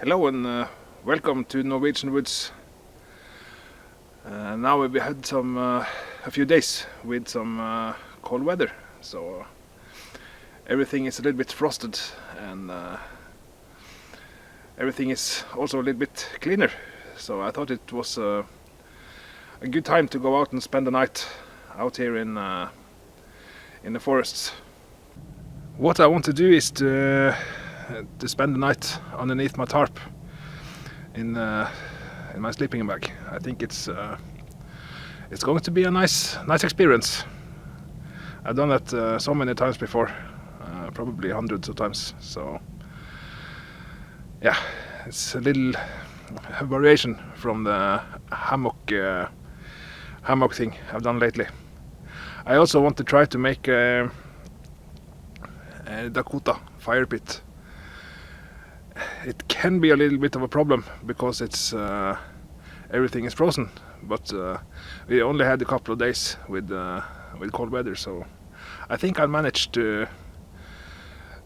Hello and welcome to Norwegian Woods. Now we had a few days with some cold weather, so everything is a little bit frosted and everything is also a little bit cleaner. So I thought it was a good time to go out and spend the night out here in the forests. What I want to do is to spend the night underneath my tarp in my sleeping bag. I think it's going to be a nice experience. I've done that so many times before, probably hundreds of times. So yeah, it's a little variation from the hammock thing I've done lately. I also want to try to make a Dakota Fire Pit. It can be a little bit of a problem because it's everything is frozen, but we only had a couple of days with cold weather, so I think I'll manage to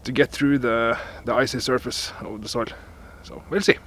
get through the icy surface of the soil. So we'll see.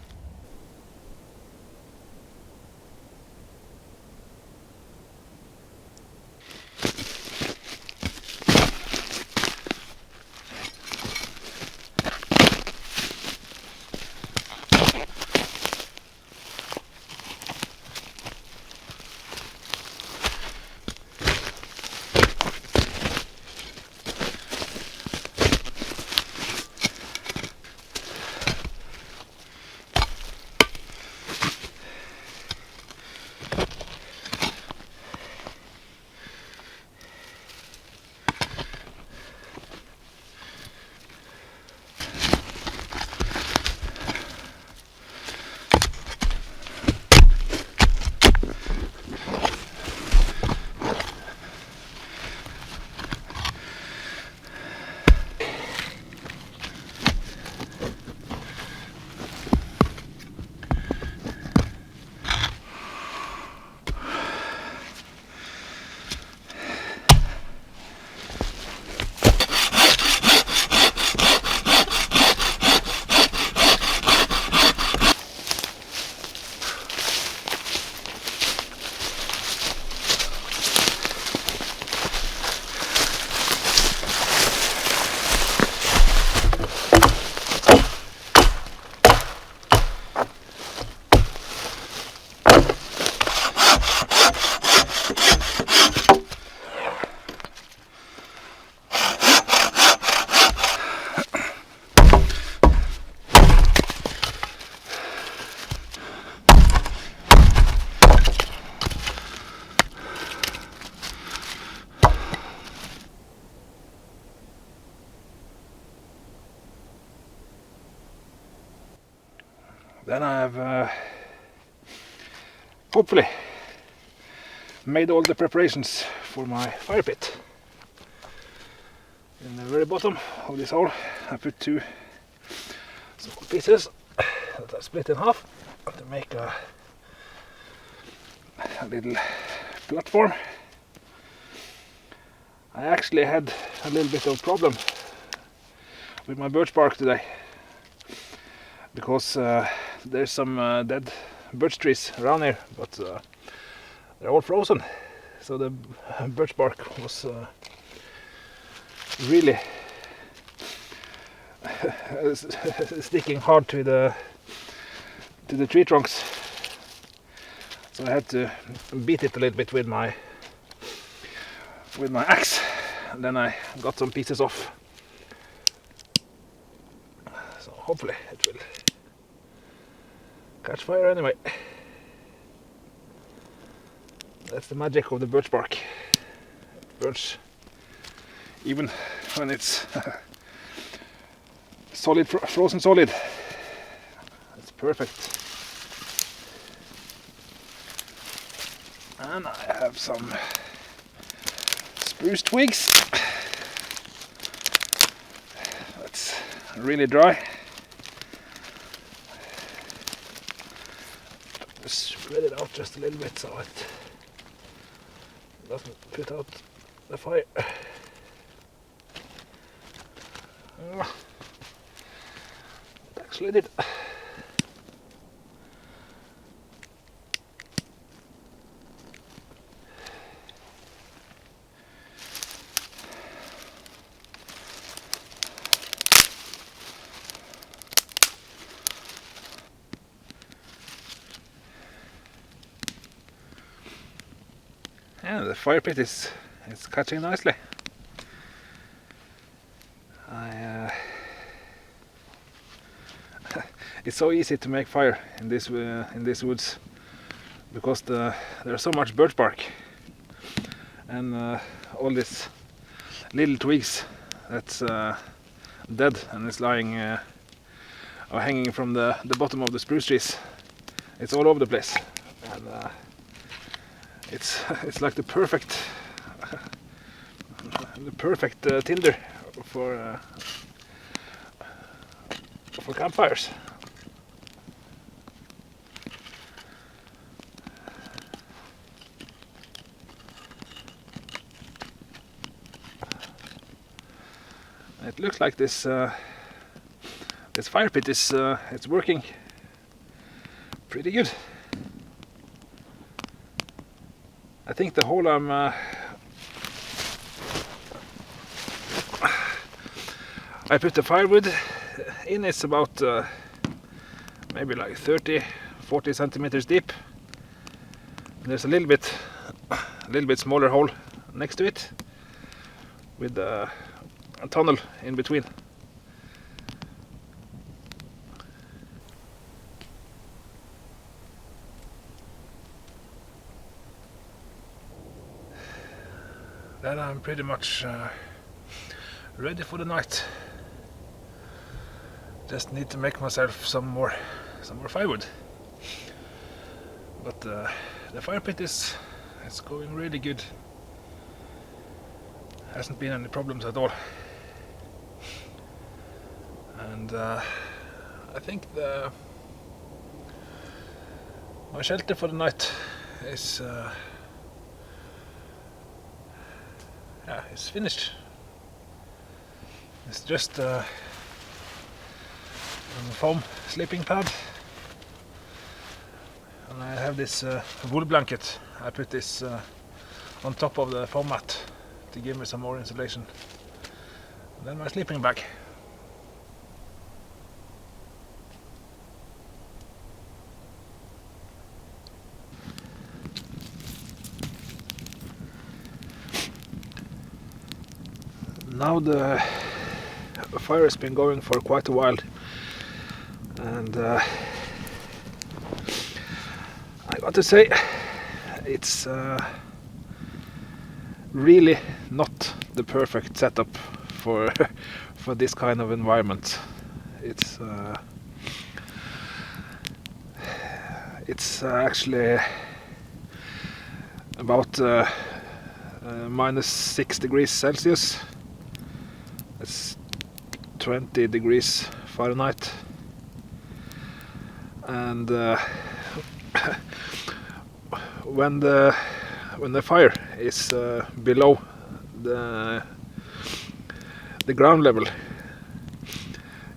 Then I have hopefully made all the preparations for my fire pit. In the very bottom of this hole I put two small pieces that I split in half to make a little platform. I actually had a little bit of problem with my birch bark today, because there's some dead birch trees around here, but they're all frozen, so the birch bark was really sticking hard to the tree trunks, so I had to beat it a little bit with my axe, and then I got some pieces off. So hopefully it will catch fire anyway. That's the magic of the birch bark. It burns even when it's solid, frozen solid. It's perfect. And I have some spruce twigs. That's really dry. Spread it out just a little bit so it doesn't put out the fire. It actually did. Yeah, the fire pit is catching nicely. It's so easy to make fire in this woods because there's so much birch bark and all these little twigs that's dead and is lying or hanging from the bottom of the spruce trees. It's all over the place, and it's like the perfect tinder for campfires. It looks like this fire pit is it's working pretty good. I think the hole I put the firewood in is about maybe like 30-40 centimeters deep. There's a little bit smaller hole next to it with a tunnel in between. Then I'm pretty much ready for the night. Just need to make myself some more firewood. But the fire pit is going really good. Hasn't been any problems at all. And I think my shelter for the night is it's finished. It's just a foam sleeping pad, and I have this wool blanket. I put this on top of the foam mat to give me some more insulation. And then my sleeping bag. Now the fire has been going for quite a while, and I got to say it's really not the perfect setup for this kind of environment. It's actually about -6 degrees Celsius. It's 20 degrees Fahrenheit, and when the fire is below the ground level,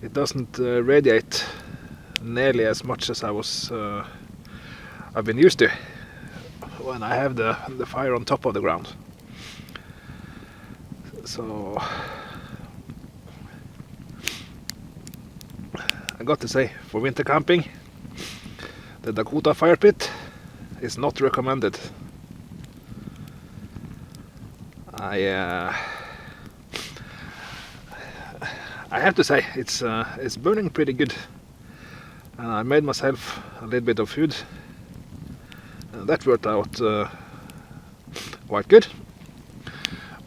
it doesn't radiate nearly as much as I've been used to when I have the fire on top of the ground. So I got to say, for winter camping, the Dakota Fire Pit is not recommended. I have to say it's burning pretty good, and I made myself a little bit of food, and that worked out quite good.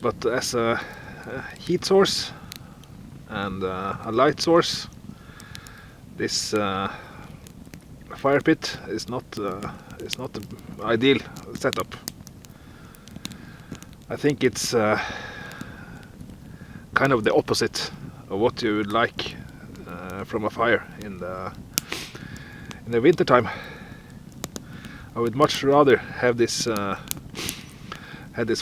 But as a heat source and a light source, this fire pit is not the ideal setup. I think it's kind of the opposite of what you would like from a fire in the winter time. I would much rather have this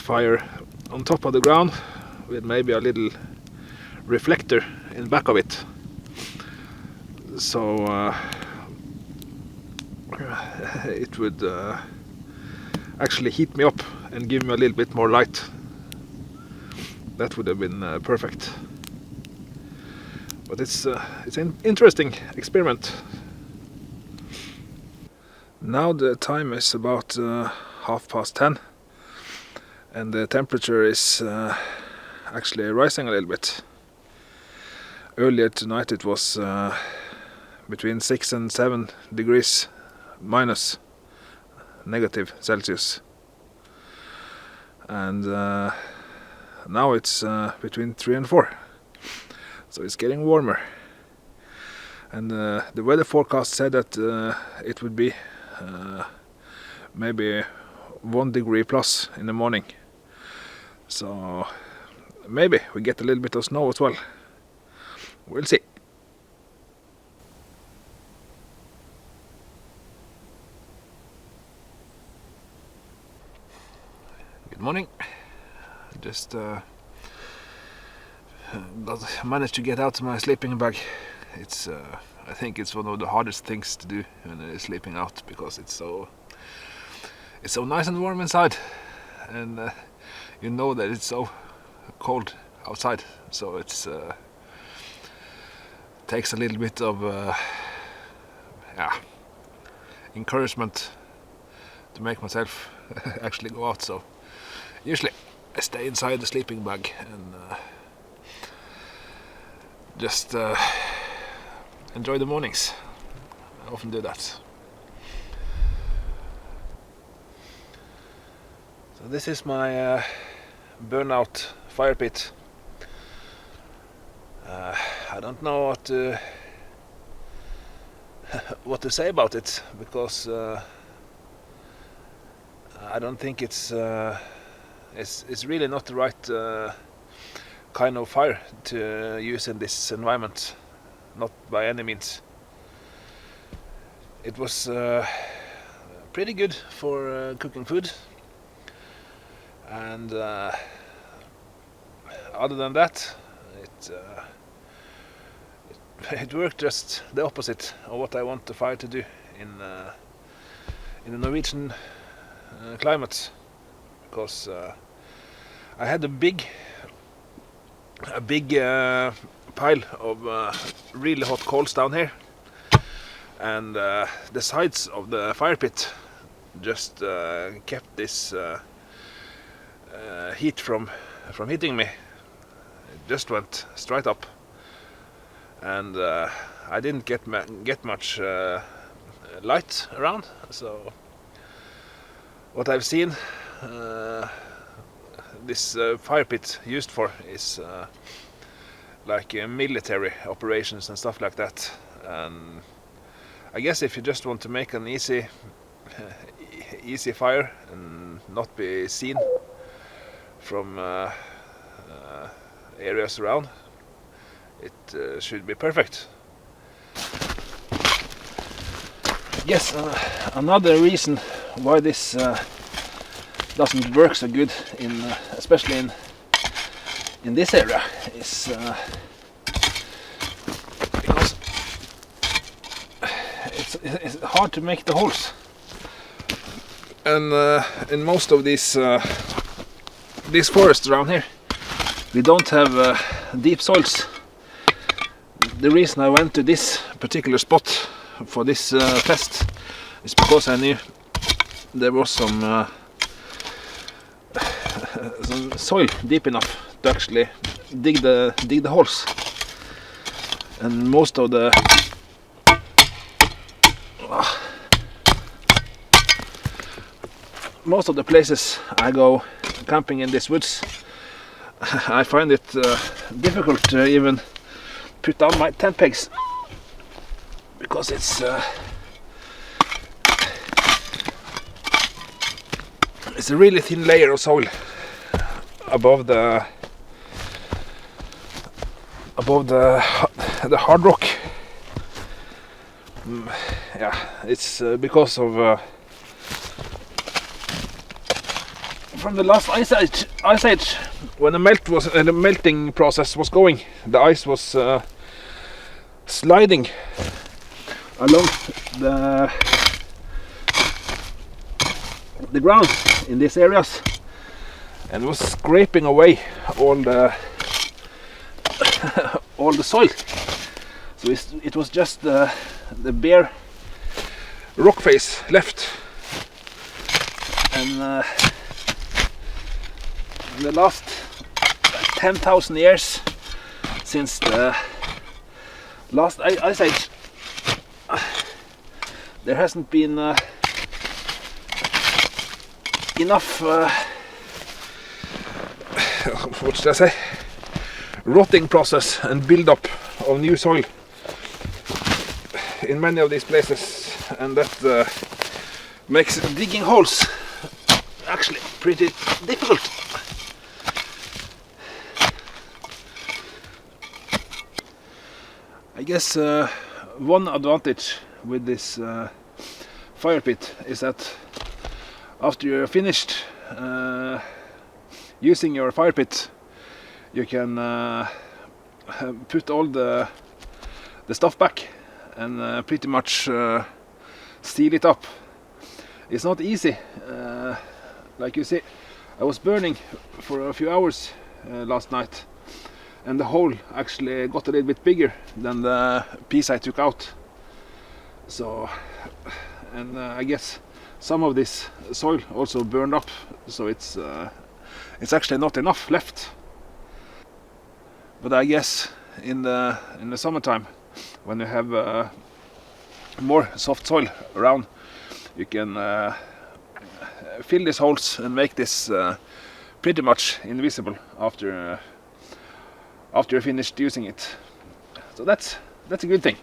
fire on top of the ground with maybe a little reflector in back of it. So it would actually heat me up and give me a little bit more light. That would have been perfect. But it's an interesting experiment. Now the time is about 10:30, and the temperature is actually rising a little bit. Earlier tonight it was between 6 and 7 degrees minus negative Celsius, and now it's between 3 and 4, so it's getting warmer. And the weather forecast said that it would be maybe 1 degree plus in the morning, so maybe we get a little bit of snow as well. We'll see. Good morning. Just managed to get out my sleeping bag. It's I think it's one of the hardest things to do when sleeping out, because it's so nice and warm inside, and you know that it's so cold outside, so it's takes a little bit of encouragement to make myself actually go out. So usually I stay inside the sleeping bag and just enjoy the mornings. I often do that. So this is my burnout fire pit. I don't know what to say about it, because I don't think it's really not the right kind of fire to use in this environment, not by any means. It was pretty good for cooking food, and other than that, it worked just the opposite of what I want the fire to do in the Norwegian climate, because I had a big pile of really hot coals down here, and the sides of the fire pit just kept this heat from hitting me. It just went straight up, and I didn't get much light around. So what I've seen this fire pit used for is like military operations and stuff like that. And I guess if you just want to make an easy fire and not be seen from areas around, it should be perfect. Yes, another reason why this doesn't work so good especially in this area is because it's hard to make the holes, and in most of these forests around here we don't have deep soils. The reason I went to this particular spot for this test is because I knew there was some soil deep enough to actually dig the holes, and most of the places I go camping in these woods, I find it difficult to even put down my tent pegs, because it's a really thin layer of soil above the hard rock. Yeah, it's because of from the last ice age, when the melting process was going, the ice was sliding along the ground in these areas, and was scraping away all the soil. So it was just the bare rock face left, and in the last 10,000 years since the last ice age, there hasn't been enough what should I say, rotting process and build up of new soil in many of these places, and that makes digging holes actually pretty difficult. I guess one advantage with this fire pit is that after you're finished using your fire pit, you can put all the stuff back and pretty much seal it up. It's not easy. Like you see, I was burning for a few hours last night, and the hole actually got a little bit bigger than the piece I took out. So, and I guess some of this soil also burned up, so it's actually not enough left. But I guess in the summertime, when you have more soft soil around, you can fill these holes and make this pretty much invisible after you're finished using it. So that's a good thing.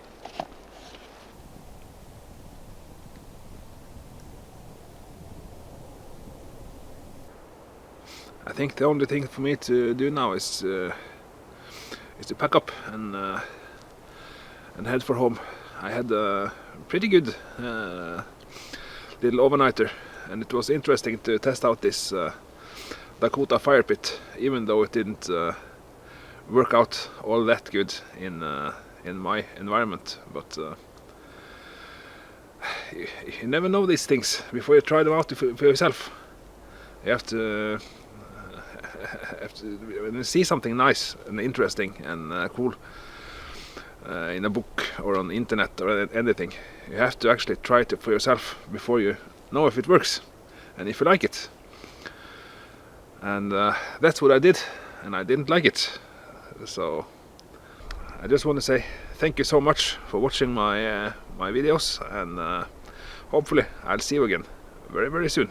I think the only thing for me to do now is to pack up and head for home. I had a pretty good little overnighter, and it was interesting to test out this Dakota Fire Pit, even though it didn't work out all that good in my environment. But you never know these things before you try them out for yourself. You have to when you see something nice and interesting and cool in a book or on the internet or anything, you have to actually try it for yourself before you know if it works and if you like it. And that's what I did, and I didn't like it. So I just want to say thank you so much for watching my videos, and hopefully I'll see you again very, very soon.